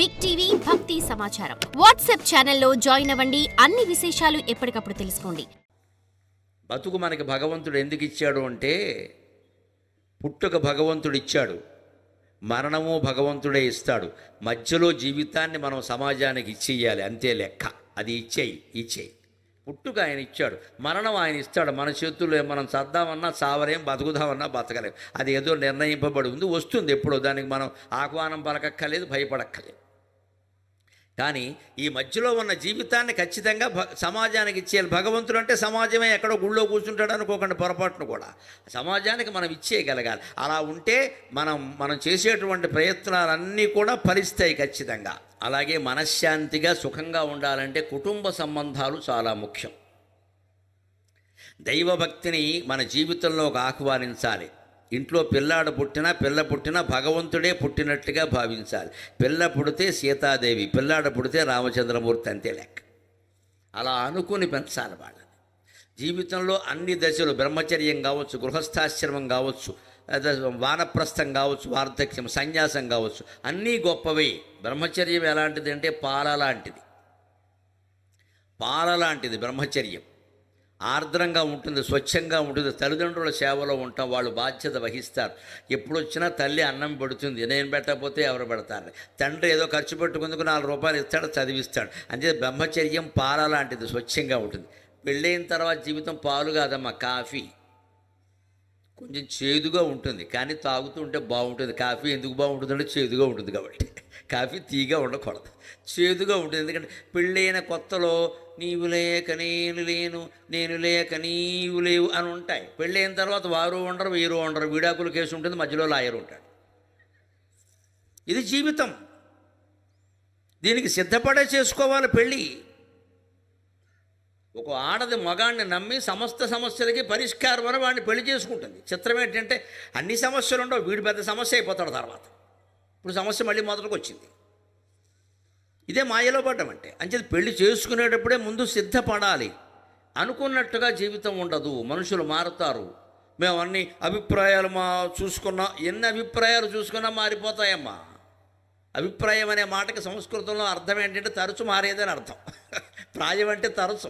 Big TV భక్తి సమాచారం WhatsApp ఛానల్లో జాయిన్ అవ్వండి. అన్ని విశేషాలు ఎప్పటికప్పుడు తెలుసుకోండి. బతుకు మనకి భగవంతుడు ఎందుకు ఇచ్చాడు అంటే, పుట్టుక భగవంతుడు ఇచ్చాడు, మరణము భగవంతుడే ఇస్తాడు. మధ్యలో జీవితాన్ని మనం సమాజానికి ఇచ్చేయాలి, అంతే లెక్క. అది ఇచ్చేయి. పుట్టుక ఆయన ఇచ్చాడు, మరణం ఆయన ఇస్తాడు. మన చేతుల్లో మనం చద్దామన్నా చావలేం, బతుకుదామన్నా బతకలేం. అది ఏదో నిర్ణయింపబడి ఉంది, వస్తుంది ఎప్పుడో. దానికి మనం ఆహ్వానం పలకక్కర్లేదు, భయపడక్కర్లేదు. కానీ ఈ మధ్యలో ఉన్న జీవితాన్ని ఖచ్చితంగా సమాజానికి ఇచ్చేయాలి. భగవంతుడు అంటే సమాజమే, ఎక్కడో గుళ్ళో కూర్చుంటాడు అనుకోకండి పొరపాటును కూడా. సమాజానికి మనం ఇచ్చేయగలగాలి. అలా ఉంటే మనం చేసేటువంటి ప్రయత్నాలన్నీ కూడా ఫలిస్తాయి ఖచ్చితంగా. అలాగే మనశ్శాంతిగా సుఖంగా ఉండాలంటే కుటుంబ సంబంధాలు చాలా ముఖ్యం. దైవభక్తిని మన జీవితంలోకి ఆహ్వానించాలి. ఇంట్లో పిల్లాడు పుట్టినా పిల్ల పుట్టినా భగవంతుడే పుట్టినట్టుగా భావించాలి. పిల్ల పుడితే సీతాదేవి, పిల్లాడు పుడితే రామచంద్రమూర్తి, అంతే లెక్క. అలా అనుకుని పెంచాలి వాళ్ళని. జీవితంలో అన్ని దశలు, బ్రహ్మచర్యం కావచ్చు, గృహస్థాశ్రమం కావచ్చు, వానప్రస్థం కావచ్చు, వార్ధక్యం, సన్యాసం కావచ్చు, అన్నీ గొప్పవే. బ్రహ్మచర్యం ఎలాంటిది అంటే పాల లాంటిది బ్రహ్మచర్యం. ఆర్ద్రంగా ఉంటుంది, స్వచ్ఛంగా ఉంటుంది. తల్లిదండ్రుల సేవలో ఉంటాం, వాళ్ళు బాధ్యత వహిస్తారు. ఎప్పుడొచ్చినా తల్లి అన్నం పెడుతుంది, నేను పెట్టకపోతే ఎవరు పెడతారు? తండ్రి ఏదో ఖర్చు పెట్టుకుందుకు 4 రూపాయలు ఇస్తాడు, చదివిస్తాడు. అంటే బ్రహ్మచర్యం పాల లాంటిది, స్వచ్ఛంగా ఉంటుంది. పెళ్ళైన తర్వాత జీవితం పాలు కాదమ్మా, కాఫీ. కొంచెం చేదుగా ఉంటుంది, కానీ తాగుతూ ఉంటే బాగుంటుంది. కాఫీ ఎందుకు బాగుంటుందంటే చేదుగా ఉంటుంది కాబట్టి. కాఫీ తీగా ఉండకూడదు, చేదుగా ఉంటుంది. ఎందుకంటే పెళ్ళైన కొత్తలో నీవు లేక నేను లేను, నేను లేక నీవు లేవు అని ఉంటాయి. పెళ్ళైన తర్వాత వారు ఉండరు, వీరు ఉండరు, విడాకుల కేసు ఉంటుంది, మధ్యలో లాయర్ ఉంటాడు. ఇది జీవితం. దీనికి సిద్ధపడే చేసుకోవాలి పెళ్ళి. ఒక ఆడది మగాడిని నమ్మి సమస్త సమస్యలకి పరిష్కారం అని వాడిని పెళ్లి చేసుకుంటుంది. చిత్రం ఏంటంటే అన్ని సమస్యలు ఉండవు, వీడు పెద్ద సమస్య అయిపోతాడు తర్వాత. ఇప్పుడు సమస్య మళ్ళీ మొదటికి వచ్చింది. ఇదే మాయలో పడ్డం అంటే. అంచేది పెళ్లి చేసుకునేటప్పుడే ముందు సిద్ధపడాలి. అనుకున్నట్టుగా జీవితం ఉండదు, మనుషులు మారుతారు. మేము అన్ని అభిప్రాయాలు చూసుకున్నాం, ఎన్ని అభిప్రాయాలు చూసుకున్నా మారిపోతాయమ్మా. అభిప్రాయం అనే మాటకి సంస్కృతంలో అర్థం ఏంటంటే తరచు మారేదని అర్థం. ప్రాయం అంటే తరచు,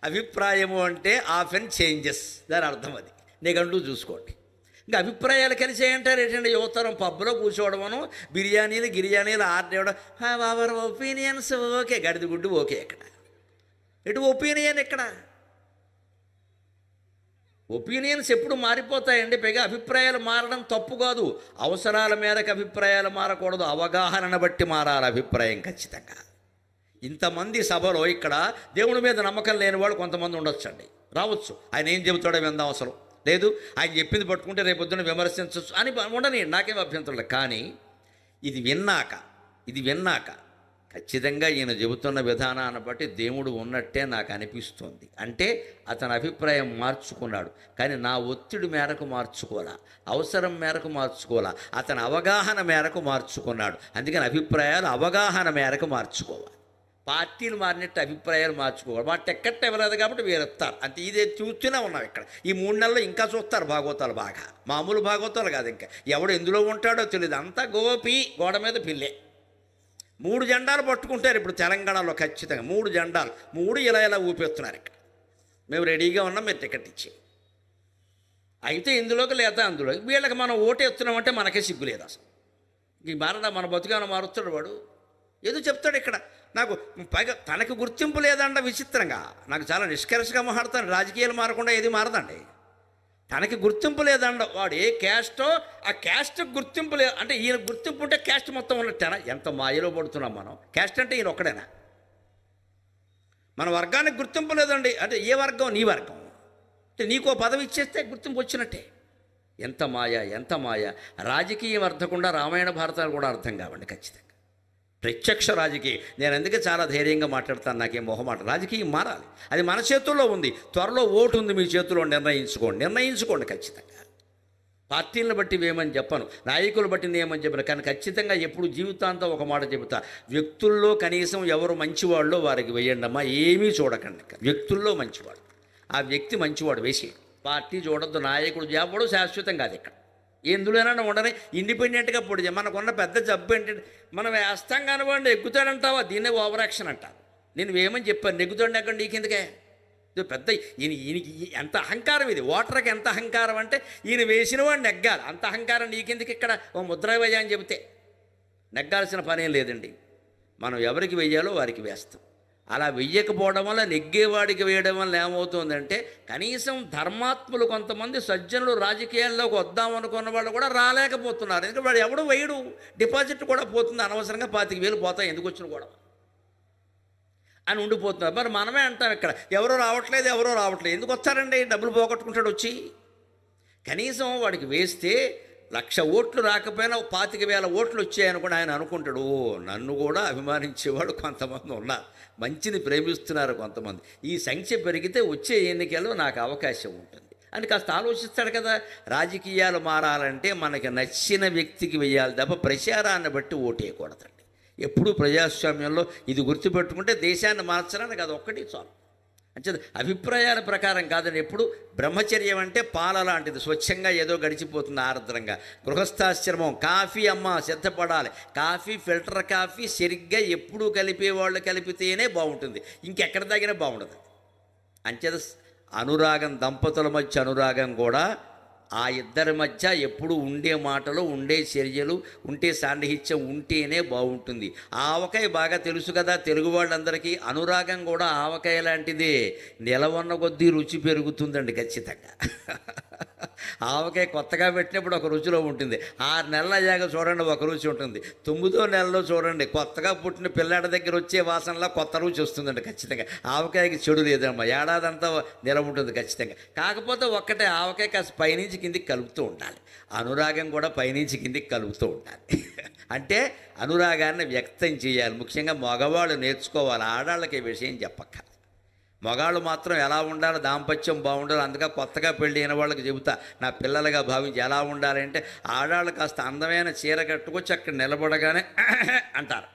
అభిప్రాయము అంటే ఆఫెన్ చేంజెస్, దాని అర్థం అది. నీకంటూ చూసుకోండి. ఇంకా అభిప్రాయాలు కలిసేయంటారు ఏంటంటే, యువతరం పబ్లో కూర్చోవడమను, గిరియానీలు ఆర్డర్ ఇవ్వడం, అవర్ ఒపీనియన్స్ ఓకే, గడిది గుడ్డు ఓకే. ఎక్కడ ఎటు ఒపీనియన్ ఎక్కడ? ఒపీనియన్స్ ఎప్పుడు మారిపోతాయండి. పైగా అభిప్రాయాలు మారడం తప్పు కాదు, అవసరాల మేరకు అభిప్రాయాలు మారకూడదు, అవగాహనను బట్టి మారాలి అభిప్రాయం ఖచ్చితంగా. ఇంతమంది సభలో ఇక్కడ దేవుడి మీద నమ్మకం లేని వాళ్ళు కొంతమంది ఉండొచ్చండి, రావచ్చు. ఆయన ఏం చెబుతాడో విందాం, అవసరం లేదు. ఆయన చెప్పింది పట్టుకుంటే రేపొద్దున విమర్శించవచ్చు అని ఉండని, నాకేం అభ్యంతరం లేదు. కానీ ఇది విన్నాక ఖచ్చితంగా ఈయన చెబుతున్న విధానాన్ని బట్టి దేవుడు ఉన్నట్టే నాకు అనిపిస్తుంది. అంటే అతని అభిప్రాయం మార్చుకున్నాడు, కానీ నా ఒత్తిడి మేరకు మార్చుకోవాలా, అవసరం మేరకు మార్చుకోవాలా, అతని అవగాహన మేరకు మార్చుకున్నాడు. అందుకని అభిప్రాయాలు అవగాహన మేరకు మార్చుకోవాలి. పార్టీలు మారినట్టు అభిప్రాయాలు మార్చుకోవాలి. మా టికెట్ ఇవ్వలేదు కాబట్టి వీరెత్తారు అంతే. ఇదే చూస్తూనే ఉన్నాం ఇక్కడ. ఈ 3 నెలల్లో ఇంకా చూస్తారు భాగవతాలు, బాగా మామూలు భాగవతాలు కాదు. ఇంకా ఎవడు ఎందులో ఉంటాడో తెలియదు, అంతా గోపి గోడ మీద పిల్లే. 3 జెండాలు పట్టుకుంటారు ఇప్పుడు తెలంగాణలో ఖచ్చితంగా. 3 జెండాలు, 3 ఇలా ఊపేస్తున్నారు ఇక్కడ. మేము రెడీగా ఉన్నాం, మీరు టికెట్ ఇచ్చి అయితే ఇందులోకి లేదా అందులో. వీళ్ళకి మనం ఓటేస్తున్నామంటే మనకే సిగ్గు లేదు అసలు. ఈ మన బతుకేమైనా మారుస్తాడు వాడు, ఏదో చెప్తాడు ఇక్కడ. నాకు పైగా తనకు గుర్తింపు లేదంట. విచిత్రంగా నాకు చాలా నిష్కర్షగా మాట్లాడతాను. రాజకీయాలు మారకుండా ఏది మారదండి. తనకి గుర్తింపు లేదండ. వాడు ఏ క్యాస్టో ఆ క్యాస్ట్కి గుర్తింపు లేదు అంటే, ఈయన గుర్తింపు ఉంటే క్యాస్ట్ మొత్తం ఉన్నట్టేనా? ఎంత మాయలో పడుతున్నాం మనం. క్యాస్ట్ అంటే ఈయన ఒక్కడేనా? మన వర్గానికి గుర్తింపు లేదండి అంటే, ఏ వర్గం? నీ వర్గం అంటే నీకో పదవి ఇచ్చేస్తే గుర్తింపు వచ్చినట్టే. ఎంత మాయ. రాజకీయం అర్థకుండా రామాయణ భారతాలు కూడా అర్థం కావండి ఖచ్చితంగా. ప్రత్యక్ష రాజకీయం. నేను అందుకే చాలా ధైర్యంగా మాట్లాడతాను, నాకేం మొహమాట. రాజకీయం మారాలి, అది మన చేతుల్లో ఉంది. త్వరలో ఓటు ఉంది మీ చేతుల్లో, నిర్ణయించుకోండి ఖచ్చితంగా. పార్టీలను బట్టి వేయమని చెప్పను, నాయకులు బట్టి నేమని చెప్పను. కానీ ఖచ్చితంగా ఎప్పుడు జీవితాంతం ఒక మాట చెబుతా, వ్యక్తుల్లో కనీసం ఎవరు మంచివాళ్ళో వారికి వేయండి అమ్మా. ఏమీ చూడకండి, వ్యక్తుల్లో మంచివాడు, ఆ వ్యక్తి మంచివాడు వేసి. పార్టీ చూడొద్దు, నాయకుడు ఎవడు శాశ్వతం కాదు ఇక్కడ. ఎందులోనైనా ఉండని ఇండిపెండెంట్గా పొడి చేయి. మనకున్న పెద్ద జబ్బు ఏంటంటే మనం వేస్తాం కానివ్వండి ఎక్కుతాడంటావా, దీన్నే ఓవర్ యాక్షన్ అంటారు. నేను వేయమని చెప్పాను, నెగ్గుతాడు ఎక్కడ నీకెందుకే, ఇది పెద్ద ఈయనకి ఎంత అహంకారం, ఇది ఓటర్కి ఎంత అహంకారం అంటే ఈయన వేసిన వాడు నెగ్గాలి, అంత అహంకారం నీకెందుకు ఇక్కడ ఓ ముద్ర వేయ అని చెబితే నెగ్గాల్సిన పనేం లేదండి. మనం ఎవరికి వెయ్యాలో వారికి వేస్తాం. అలా వెయ్యకపోవడం వల్ల నెగ్గేవాడికి వేయడం వల్ల ఏమవుతుందంటే కనీసం ధర్మాత్ములు కొంతమంది సజ్జనులు రాజకీయాల్లోకి వద్దామనుకున్న వాళ్ళు కూడా రాలేకపోతున్నారు. ఎందుకంటే వాడు ఎవడు వేయడు, డిపాజిట్ కూడా పోతుంది, అనవసరంగా 25,000 పోతాయి, ఎందుకు వచ్చిన కూడా అని ఉండిపోతున్నారు. మరి మనమే అంటాం ఇక్కడ ఎవరో రావట్లేదు ఎందుకు వస్తారండి, డబ్బులు పోగొట్టుకుంటాడు వచ్చి. కనీసం వాడికి వేస్తే 1,00,000 ఓట్లు రాకపోయినా 25,000 ఓట్లు వచ్చాయనుకోండి, ఆయన అనుకుంటాడు ఓ నన్ను కూడా అభిమానించేవాడు కొంతమంది ఉన్నారు, మంచిని ప్రేమిస్తున్నారు కొంతమంది, ఈ సంఖ్య పెరిగితే వచ్చే ఎన్నికల్లో నాకు అవకాశం ఉంటుంది అని కాస్త ఆలోచిస్తాడు కదా. రాజకీయాలు మారాలంటే మనకి నచ్చిన వ్యక్తికి వెయ్యాలి తప్ప ప్రచారాన్ని బట్టి ఓటేయకూడదండి. ఎప్పుడూ ప్రజాస్వామ్యంలో ఇది గుర్తుపెట్టుకుంటే దేశాన్ని మార్చడానికి అది ఒక్కటి చాలు. అంటే అభిప్రాయాల ప్రకారం కాదని, ఎప్పుడు బ్రహ్మచర్యం అంటే పాల లాంటిది, స్వచ్ఛంగా ఏదో గడిచిపోతుంది ఆర్ద్రంగా. గృహస్థాశ్రమం కాఫీ అమ్మ సిద్ధపడాలి, కాఫీ ఫిల్టర్ కాఫీ సరిగ్గా ఎప్పుడూ కలిపేవాళ్ళు కలిపితేనే బాగుంటుంది, ఇంకెక్కడ తగినా బాగుండదు. అంచేత అనురాగం, దంపతుల మధ్య అనురాగం కూడా ఆ ఇద్దరి మధ్య ఎప్పుడు ఉండే మాటలు, ఉండే చర్యలు, ఉంటే సాన్నిహిత్యం ఉంటేనే బాగుంటుంది. ఆవకాయ బాగా తెలుసు కదా తెలుగు వాళ్ళందరికీ, అనురాగం కూడా ఆవకాయ లాంటిదే, నిలవన్న కొద్దీ రుచి పెరుగుతుందండి ఖచ్చితంగా. ఆవకాయ కొత్తగా పెట్టినప్పుడు ఒక రుచిలో ఉంటుంది, 6 నెలలు అయ్యాక చూడండి ఒక రుచి ఉంటుంది, 9వ నెలలో చూడండి కొత్తగా పుట్టిన పిల్లాడి దగ్గర వచ్చే వాసనలా కొత్త రుచి వస్తుందండి ఖచ్చితంగా. ఆవకాయకి చెడు లేదమ్మా, ఏడాదంతా నిలవ ఉంటుంది ఖచ్చితంగా. కాకపోతే ఒక్కటే, ఆవకాయ కాస్త పైనుంచి కిందికి కలుపుతూ ఉండాలి, అనురాగం కూడా పైనుంచి కిందికి కలుపుతూ ఉండాలి. అంటే అనురాగాన్ని వ్యక్తం చేయాలి. ముఖ్యంగా మగవాళ్ళు నేర్చుకోవాలి, ఆడాళ్ళకి ఈ విషయం చెప్పక్క. మగాళ్ళు మాత్రం ఎలా ఉండాలి, దాంపత్యం బాగుండాలి. అందుకే కొత్తగా పెళ్ళి అయిన వాళ్ళకి చెబుతా, నా పిల్లలుగా భావించి ఎలా ఉండాలంటే ఆడాళ్ళు కాస్త అందమైన చీర కట్టుకొచ్చి అక్కడ నిలబడగానే అంటారు,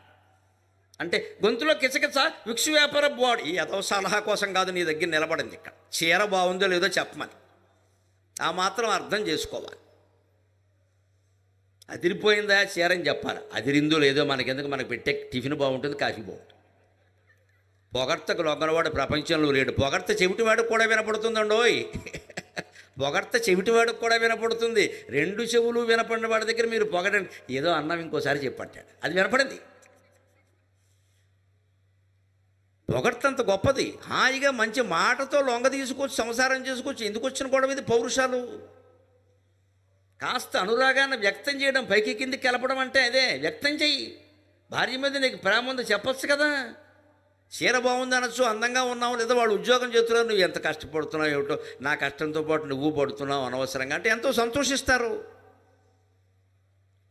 అంటే గొంతులో కిచకిచ విక్షు వ్యాపార బాడీ, ఏదో సలహా కోసం కాదు నీ దగ్గర నిలబడింది, ఇక్కడ చీర బాగుందో లేదో చెప్పమని, ఆ మాత్రం అర్థం చేసుకోవాలి. అదిరిపోయిందా చీర అని చెప్పాలి, అదిరిందో లేదో మనకెందుకు, మనకు పెట్టే టిఫిన్ బాగుంటుంది, కాఫీ బాగుంటుంది. పొగడ్తకు లొంగనవాడు ప్రపంచంలో లేడు. పొగడ్త చెవిటివాడికి కూడా వినపడుతుందండోయ్, పొగడ్త చెవిటివాడికి కూడా వినపడుతుంది. 2 చెవులు వినపడిన వాడి దగ్గర మీరు పొగడండి, ఏదో అన్నం ఇంకోసారి చెప్పంటాడు, అది వినపడింది. పొగడ్త అంత గొప్పది, హాయిగా మంచి మాటతో లొంగ తీసుకోవచ్చు, సంసారం చేసుకోవచ్చు. ఎందుకు వచ్చిన గొడవ ఇది, పౌరుషాలు. కాస్త అనురాగాన్ని వ్యక్తం చేయడం, పైకి కిందికి కలపడం అంటే అదే, వ్యక్తం చెయ్యి. భార్య మీద నీకు ప్రేమ ఉందో చెప్పచ్చు కదా, చీర బాగుంది అనొచ్చు, అందంగా ఉన్నావు, లేదా వాళ్ళు ఉద్యోగం చేస్తున్నారు, నువ్వు ఎంత కష్టపడుతున్నావు ఏమిటో, నా కష్టంతో పాటు నువ్వు పడుతున్నావు అనవసరంగా అంటే ఎంతో సంతోషిస్తారు.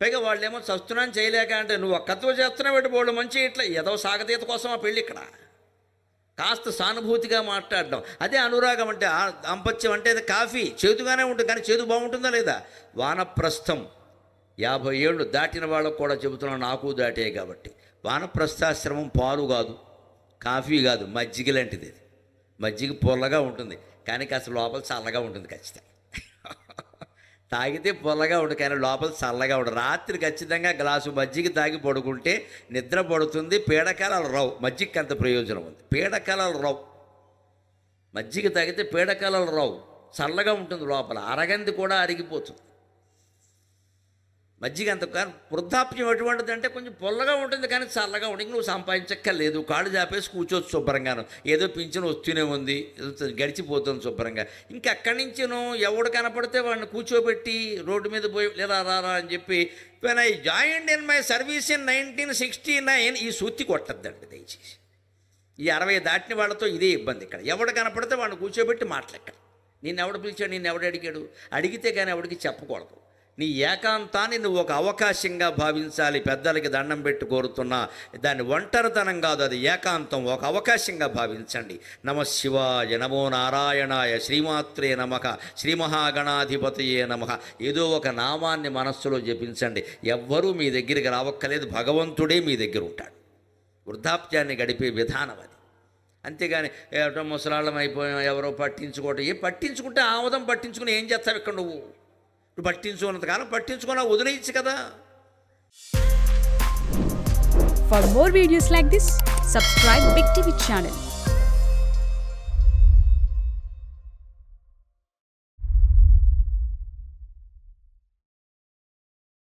పైగా వాళ్ళేమో చస్తున్నాను చేయలేక అంటే నువ్వు ఒక్కతో చేస్తున్నావు ఏంటి, వాళ్ళు మంచి ఇట్లా ఏదో సాగతీత కోసం ఆ పెళ్ళి. ఇక్కడ కాస్త సానుభూతిగా మాట్లాడడం, అదే అనురాగం అంటే. దాంపత్యం అంటే అది కాఫీ చేదుగానే ఉంటుంది, కానీ చేదు బాగుంటుందా లేదా. వానప్రస్థం 50 ఏళ్ళు దాటిన వాళ్ళకు కూడా చెబుతున్నాను, నాకు దాటే కాబట్టి. వానప్రస్థాశ్రమం పాలు కాదు, కాఫీ కాదు, మజ్జిగ లాంటిది. ఇది మజ్జిగ పొల్లగా ఉంటుంది, కానీ కాస్త లోపల చల్లగా ఉంటుంది ఖచ్చితంగా. తాగితే పొల్లగా ఉంటుంది, కానీ లోపల చల్లగా ఉంటుంది. రాత్రి ఖచ్చితంగా గ్లాసు మజ్జిగ తాగి పడుకుంటే నిద్ర పడుతుంది, పీడకాలాలు రావు. మజ్జిగకి అంత ప్రయోజనం ఉంది, పీడకాలాలు రావు. మజ్జిగ తాగితే పీడకాలాలు రావు, చల్లగా ఉంటుంది లోపల, అరగంది కూడా అరిగిపోతుంది మజ్జిగ. అంత కానీ వృద్ధాప్యం ఎటువంటిది అంటే కొంచెం పొల్లగా ఉంటుంది, కానీ చల్లగా ఉంటుంది. నువ్వు సంపాదించక్కర్లేదు, కాళ్ళు చాపేసి కూర్చోవచ్చు శుభ్రంగాను, ఏదో పింఛను వస్తూనే ఉంది, గడిచిపోతుంది శుభ్రంగా. ఇంకెక్కడి నుంచి నువ్వు ఎవడు కనపడితే వాడిని కూర్చోబెట్టి రోడ్డు మీద పోయి లేదా రారా అని చెప్పి, when I joined in my service in 1969 ఈ సూత్తి కొట్టద్దండి దయచేసి. ఈ 60 దాటిన వాళ్ళతో ఇదే ఇబ్బంది. ఇక్కడ ఎవడు కనపడితే వాడిని కూర్చోబెట్టి మాట్లాడక్కడ. నిన్నెవడు పిలిచాడు, నిన్నెవడు అడిగాడు, అడిగితే కానీ ఎవడికి చెప్పకూడదు. నీ ఏకాంతాన్ని నువ్వు ఒక అవకాశంగా భావించాలి. పెద్దలకి దండం పెట్టి కోరుతున్నా, దాన్ని ఒంటరితనం కాదు, అది ఏకాంతం, ఒక అవకాశంగా భావించండి. నమ శివాయ, నమో నారాయణాయ, శ్రీమాత్రే నమః, శ్రీ మహాగణాధిపతయే నమః. ఏదో ఒక నామాన్ని మనస్సులో జపించండి. ఎవ్వరూ మీ దగ్గరికి రావక్కలేదు, భగవంతుడే మీ దగ్గర ఉంటాడు. వృద్ధాప్యాన్ని గడిపే విధానం అది. అంతేగాని ఏటో ముసలాళ్ళం అయిపోయాం, ఎవరో పట్టించుకోవటం. పట్టించుకుంటే ఆమోదం పట్టించుకుని ఏం చేస్తావు ఇక్కడ నువ్వు ఇప్పుడు పట్టించుకున్నంతకాలం పట్టించుకున్నా వదిలేయచ్చు కదా. For more videos like this, subscribe Big TV channel.